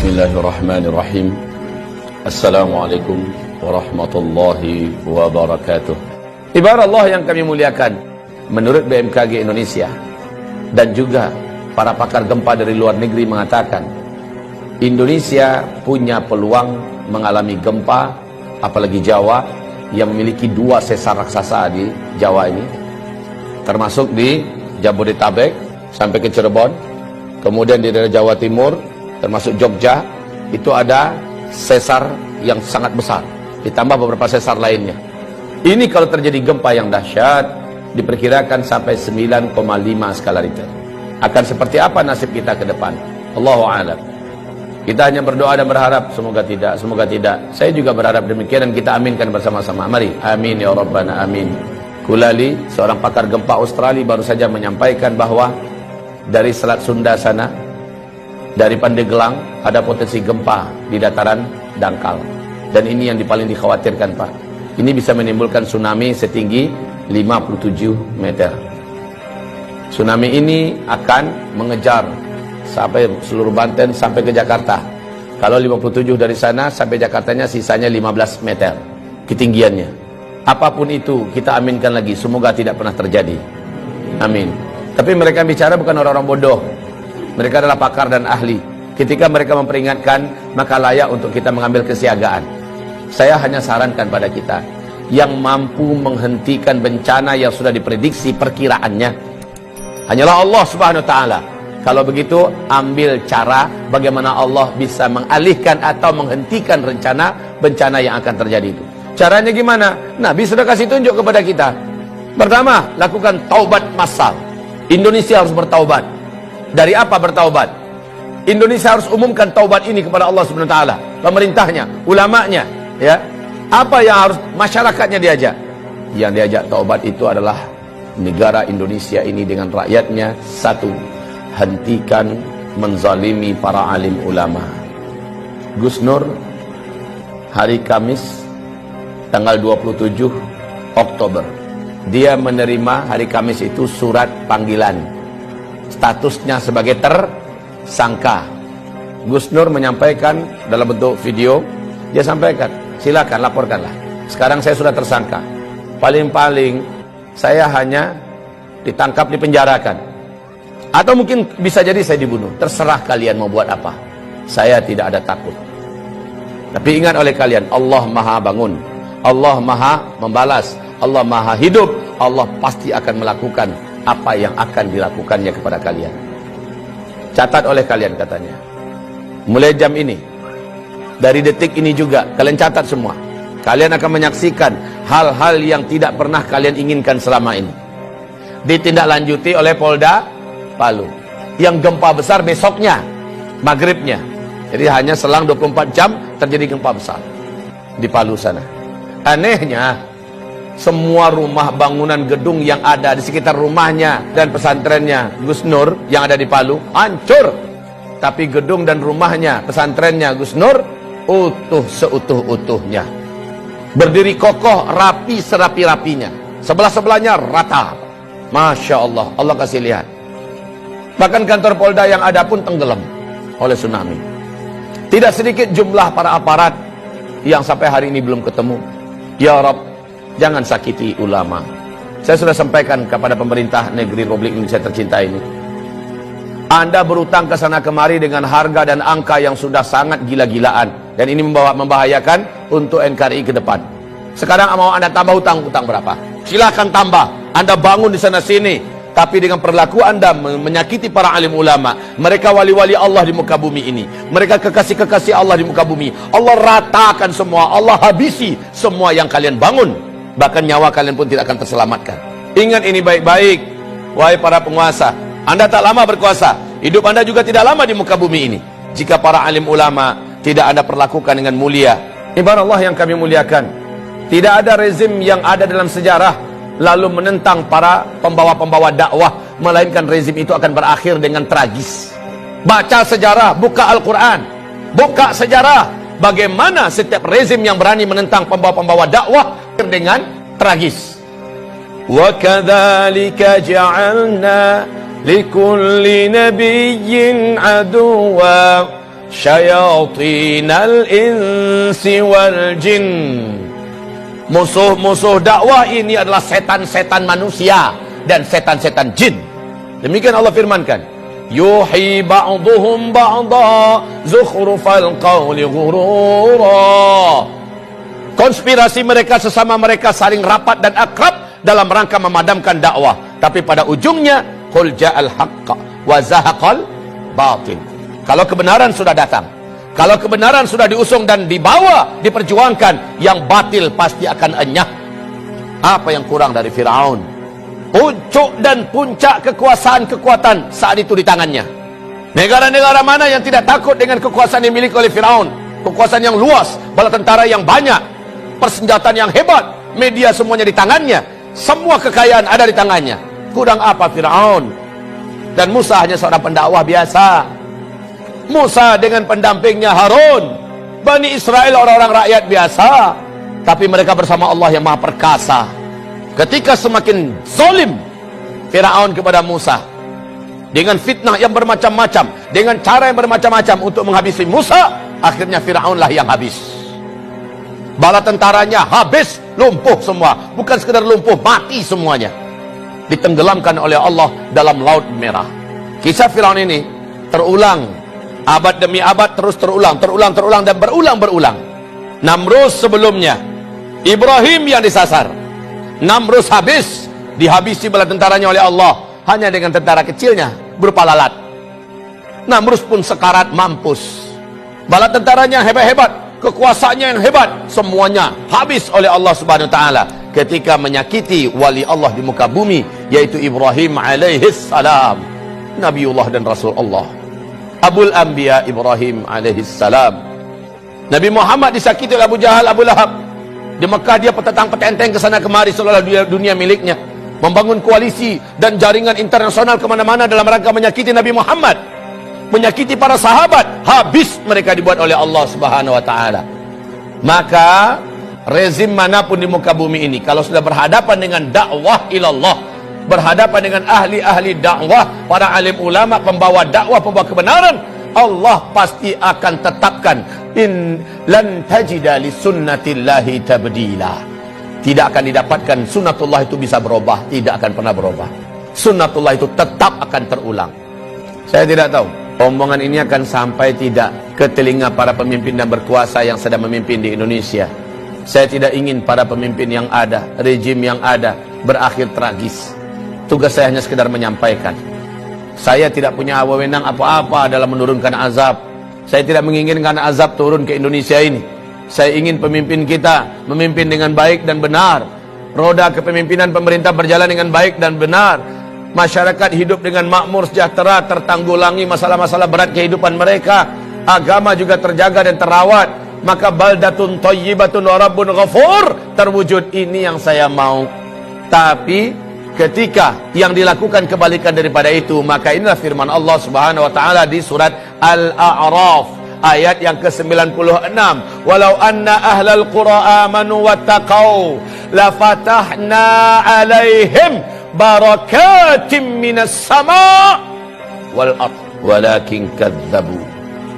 Bismillahirrahmanirrahim. Assalamualaikum warahmatullahi wabarakatuh. Ibarat Allah yang kami muliakan, menurut BMKG Indonesia dan juga para pakar gempa dari luar negeri mengatakan Indonesia punya peluang mengalami gempa, apalagi Jawa yang memiliki 2 sesar raksasa di Jawa ini, termasuk di Jabodetabek sampai ke Cirebon, kemudian di daerah Jawa Timur termasuk Jogja, itu ada sesar yang sangat besar, ditambah beberapa sesar lainnya. Ini kalau terjadi gempa yang dahsyat, diperkirakan sampai 9,5 skala Richter. Akan seperti apa nasib kita ke depan? Allahu a'lam. Kita hanya berdoa dan berharap semoga tidak, semoga tidak. Saya juga berharap demikian dan kita aminkan bersama-sama. Mari, amin ya rabbana amin. Kulali, seorang pakar gempa Australia, baru saja menyampaikan bahwa dari Selat Sunda sana, dari Pandeglang, ada potensi gempa di dataran dangkal. Dan ini yang paling dikhawatirkan, Pak. Ini bisa menimbulkan tsunami setinggi 57 meter. Tsunami ini akan mengejar sampai seluruh Banten sampai ke Jakarta. Kalau 57 dari sana sampai Jakartanya sisanya 15 meter ketinggiannya. Apapun itu kita aminkan lagi, semoga tidak pernah terjadi. Amin. Tapi mereka bicara bukan orang-orang bodoh. Mereka adalah pakar dan ahli. Ketika mereka memperingatkan, maka layak untuk kita mengambil kesiagaan. Saya hanya sarankan pada kita yang mampu menghentikan bencana yang sudah diprediksi perkiraannya hanyalah Allah Subhanahu wa taala. Kalau begitu, ambil cara bagaimana Allah bisa mengalihkan atau menghentikan rencana bencana yang akan terjadi itu. Caranya gimana? Nabi sudah kasih tunjuk kepada kita. Pertama, lakukan taubat massal. Indonesia harus bertaubat. Dari apa bertaubat? Indonesia harus umumkan taubat ini kepada Allah Subhanahu wa taala, pemerintahnya, ulamanya, ya. Apa yang harus masyarakatnya diajak? Yang diajak taubat itu adalah negara Indonesia ini dengan rakyatnya. Satu, hentikan menzalimi para alim ulama. Gus Nur hari Kamis tanggal 27 Oktober, dia menerima hari Kamis itu surat panggilan. Statusnya sebagai tersangka. Gus Nur menyampaikan dalam bentuk video, dia sampaikan, silakan laporkanlah. Sekarang saya sudah tersangka. Paling-paling saya hanya ditangkap, dipenjarakan. Atau mungkin bisa jadi saya dibunuh. Terserah kalian mau buat apa. Saya tidak ada takut. Tapi ingat oleh kalian, Allah Maha bangun. Allah Maha membalas. Allah Maha hidup. Allah pasti akan melakukan apa yang akan dilakukannya kepada kalian. Catat oleh kalian katanya. Mulai jam ini, dari detik ini juga, kalian catat semua. Kalian akan menyaksikan hal-hal yang tidak pernah kalian inginkan selama ini. Ditindaklanjuti oleh Polda Palu. Yang gempa besar besoknya, maghribnya. Jadi hanya selang 24 jam terjadi gempa besar di Palu sana. Anehnya, semua rumah bangunan gedung yang ada di sekitar rumahnya dan pesantrennya Gus Nur yang ada di Palu hancur, tapi gedung dan rumahnya, pesantrennya Gus Nur utuh seutuh-utuhnya, berdiri kokoh, rapi serapi-rapinya, sebelah-sebelahnya rata. Masya Allah, Allah kasih lihat. Bahkan kantor Polda yang ada pun tenggelam oleh tsunami. Tidak sedikit jumlah para aparat yang sampai hari ini belum ketemu. Ya Rabb, jangan sakiti ulama. Saya sudah sampaikan kepada pemerintah negeri Republik Indonesia tercinta ini. Anda berutang ke sana kemari dengan harga dan angka yang sudah sangat gila-gilaan. Dan ini membahayakan untuk NKRI ke depan. Sekarang mau Anda tambah hutang berapa? Silahkan tambah. Anda bangun di sana sini. Tapi dengan perilaku Anda menyakiti para alim ulama. Mereka wali-wali Allah di muka bumi ini. Mereka kekasih-kekasih Allah di muka bumi. Allah ratakan semua. Allah habisi semua yang kalian bangun. Bahkan nyawa kalian pun tidak akan terselamatkan. Ingat ini baik-baik, wahai para penguasa. Anda tak lama berkuasa, hidup Anda juga tidak lama di muka bumi ini. Jika para alim ulama tidak Anda perlakukan dengan mulia. Ibarat Allah yang kami muliakan, tidak ada rezim yang ada dalam sejarah lalu menentang para pembawa-pembawa dakwah, melainkan rezim itu akan berakhir dengan tragis. Baca sejarah, buka Al-Quran, buka sejarah. Bagaimana setiap rezim yang berani menentang pembawa-pembawa dakwah dengan tragis. Wa kadzalika ja'alna likulli nabiyyin aduwwa syayatinal insi wal jin. Musuh-musuh dakwah ini adalah setan-setan manusia dan setan-setan jin. Demikian Allah firmankan, yuhi ba'duhum ba'da zukhrufal qawli ghurura. Konspirasi mereka sesama mereka saling rapat dan akrab dalam rangka memadamkan dakwah, tapi pada ujungnya qul ja'al haqq wa zahaqal batil. Kalau kebenaran sudah datang, kalau kebenaran sudah diusung dan dibawa, diperjuangkan, yang batil pasti akan enyah. Apa yang kurang dari Firaun? Puncuk dan puncak kekuasaan-kekuatan saat itu di tangannya. Negara-negara mana yang tidak takut dengan kekuasaan yang dimiliki oleh Firaun? Kekuasaan yang luas, bala tentara yang banyak, persenjataan yang hebat, media semuanya di tangannya, semua kekayaan ada di tangannya. Kurang apa Firaun? Dan Musa hanya seorang pendakwah biasa. Musa dengan pendampingnya Harun, Bani Israel orang-orang rakyat biasa, tapi mereka bersama Allah yang Maha Perkasa. Ketika semakin zalim Firaun kepada Musa dengan fitnah yang bermacam-macam, dengan cara yang bermacam-macam untuk menghabisi Musa, akhirnya Firaunlah yang habis. Bala tentaranya habis, lumpuh semua. Bukan sekedar lumpuh, mati semuanya, ditenggelamkan oleh Allah dalam Laut Merah. Kisah Firaun ini terulang abad demi abad, terus terulang dan berulang. Namrus sebelumnya, Ibrahim yang disasar. Namrus habis, dihabisi bala tentaranya oleh Allah hanya dengan tentara kecilnya berupa lalat. Namrus pun sekarat mampus. Bala tentaranya hebat-hebat, kekuasaannya yang hebat, semuanya habis oleh Allah Subhanahu wa taala ketika menyakiti wali Allah di muka bumi, yaitu Ibrahim alaihis salam, Nabiullah dan Rasul Allah, Abul Anbiya Ibrahim alaihissalam. Nabi Muhammad disakiti oleh Abu Jahal, Abu Lahab. Di Mekah dia petentang-petenteng ke sana kemari seolah dunia miliknya, membangun koalisi dan jaringan internasional kemana-mana dalam rangka menyakiti Nabi Muhammad, menyakiti para sahabat. Habis mereka dibuat oleh Allah Subhanahu wa taala. Maka rezim manapun di muka bumi ini, kalau sudah berhadapan dengan dakwah ilallah, berhadapan dengan ahli-ahli dakwah, para alim ulama, pembawa dakwah, pembawa kebenaran, Allah pasti akan tetapkan in lan tajida li sunnatillahi tabdila. Tidak akan didapatkan sunnatullah itu bisa berubah, tidak akan pernah berubah. Sunnatullah itu tetap akan terulang. Saya tidak tahu omongan ini akan sampai tidak ke telinga para pemimpin dan berkuasa yang sedang memimpin di Indonesia. Saya tidak ingin para pemimpin yang ada, rejim yang ada berakhir tragis. Tugas saya hanya sekedar menyampaikan. Saya tidak punya wewenang apa-apa dalam menurunkan azab. Saya tidak menginginkan azab turun ke Indonesia ini. Saya ingin pemimpin kita memimpin dengan baik dan benar. Roda kepemimpinan pemerintah berjalan dengan baik dan benar. Masyarakat hidup dengan makmur, sejahtera, tertanggulangi masalah-masalah berat kehidupan mereka. Agama juga terjaga dan terawat. Maka baldatun thayyibatun wa rabbun ghafur terwujud. Ini yang saya mau. Tapi ketika yang dilakukan kebalikan daripada itu, maka inilah firman Allah Subhanahu wa taala di surat Al-A'raf ayat yang ke-96, walau anna ahlal qura amanu wattaqau lafatahna alaihim barakatim minas sama' wal ard walakin kadzabu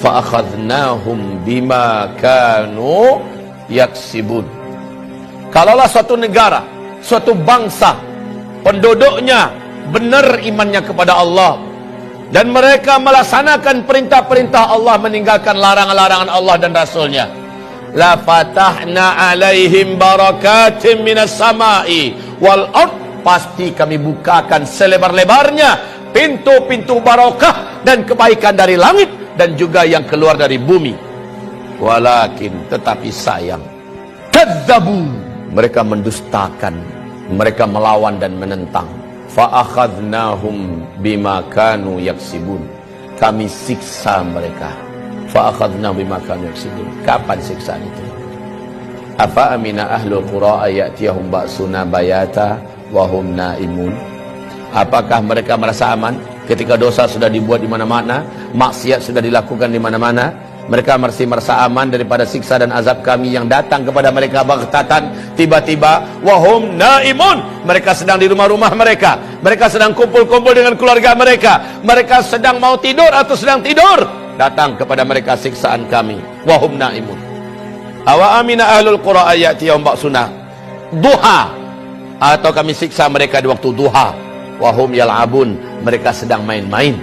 fa akhadnahum bima kanu yaksibun. Kalaulah suatu negara, suatu bangsa, penduduknya benar imannya kepada Allah dan mereka melaksanakan perintah-perintah Allah, meninggalkan larangan-larangan Allah dan Rasulnya, la fatahna alaihim barakatim minas sama'i wal ard, pasti kami bukakan selebar-lebarnya pintu-pintu barakah dan kebaikan dari langit dan juga yang keluar dari bumi. Walakin, tetapi sayang, kadzabu, mereka mendustakan, mereka melawan dan menentang. Fa'akhadnahum bima kanu yaksibun, kami siksa mereka. Fa'akhadnahum bima kanu yaksibun. Kapan siksaan itu? Apa amina ahlul qura ayatiyahum ba'suna bayata wa hum naimun? Apakah mereka merasa aman ketika dosa sudah dibuat di mana-mana, maksiat sudah dilakukan di mana-mana? Mereka masih merasa aman daripada siksa dan azab kami yang datang kepada mereka baghtatan, tiba-tiba. Wahum naimun, mereka sedang di rumah-rumah mereka, mereka sedang kumpul-kumpul dengan keluarga mereka, mereka sedang mau tidur atau sedang tidur, datang kepada mereka siksaan kami wahum naimun. Awa amina ahlul qura ayati yaum ba'suna duha, atau kami siksa mereka di waktu duha wahum yal'abun, mereka sedang main-main.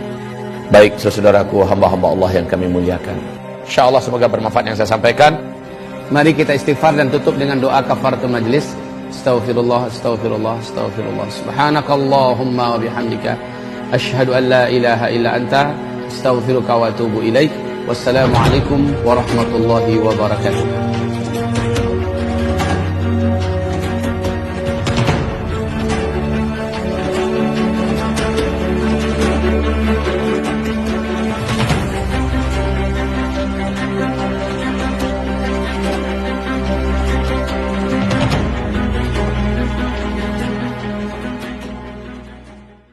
Baik saudaraku, hamba-hamba Allah yang kami muliakan, insyaallah semoga bermanfaat yang saya sampaikan. Mari kita istighfar dan tutup dengan doa kafaratul majlis. Astaghfirullah, astaghfirullah, astaghfirullah. Subhanakallahumma wa bihamdika asyhadu an la ilaha illa anta astaghfiruka wa atubu ilaik. Wassalamualaikum warahmatullahi wabarakatuh.